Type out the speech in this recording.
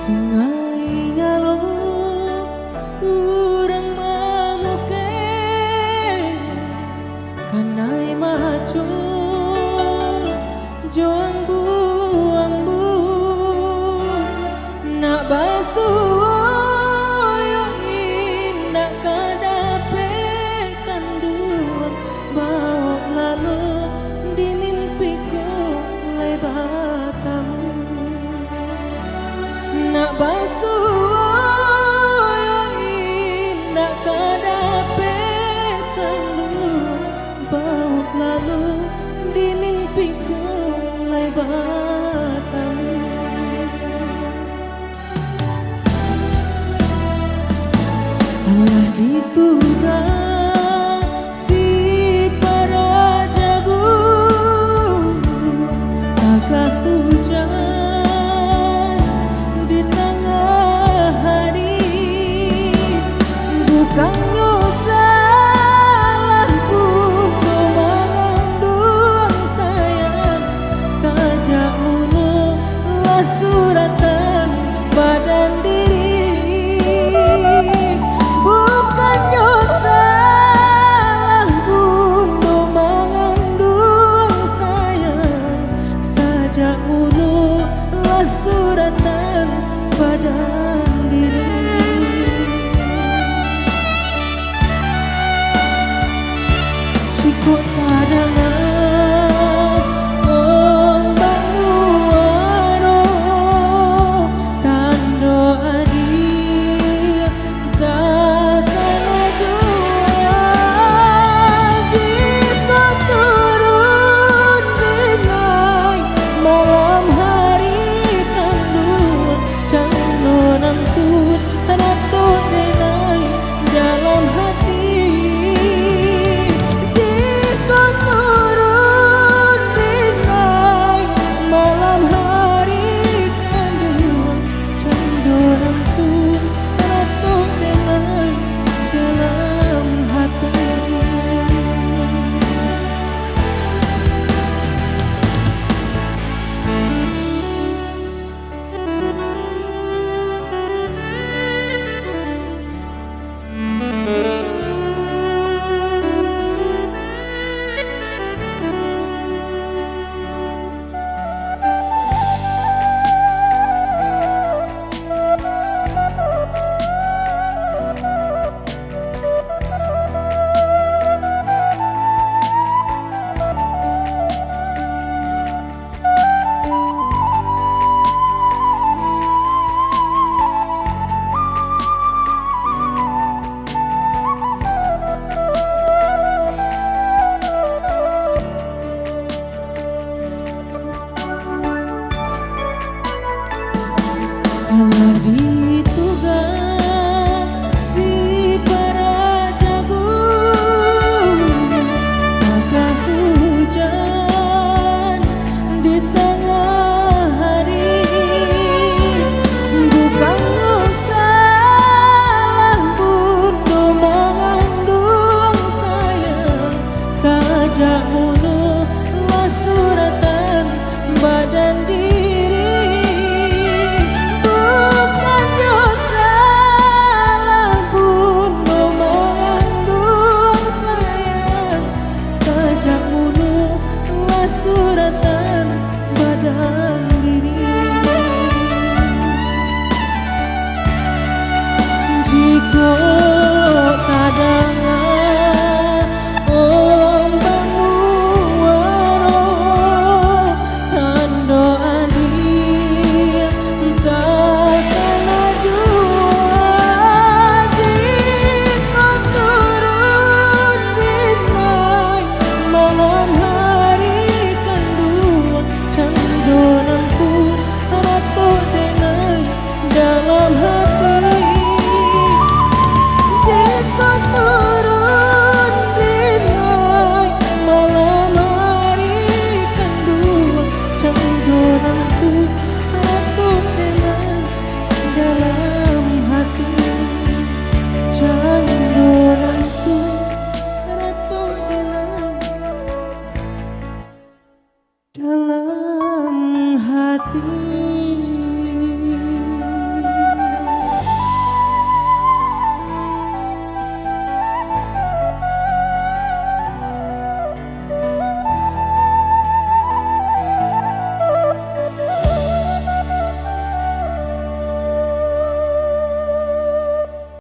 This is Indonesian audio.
Sungai ngalor urang mamuke kanai maco joang buang bu nak basuh yo indak kadape kanduan bawa lalu di mimpiku lebatamu nak basuh yo indak kadape kanduan bawa lalu di mimpiku lebatamu. Allah ditugang si para jago agak hujan di tengah hari bukan salahku kau mengandung sayang sajak mulu lah suratan badan diri. Suratan badan diri cukup padangan ombak nuaro tando adi takkan jual jika turun denai malam hari nantut ratu denai dalam hati jika turun denai malam hari kandung candu rantut ratu denai dalam hati. Allah ditugang si para jago agak hujan di tengah hari bukan salahku kau mengandung sayang sajak mulu lah suratan badan diri. Suratan badan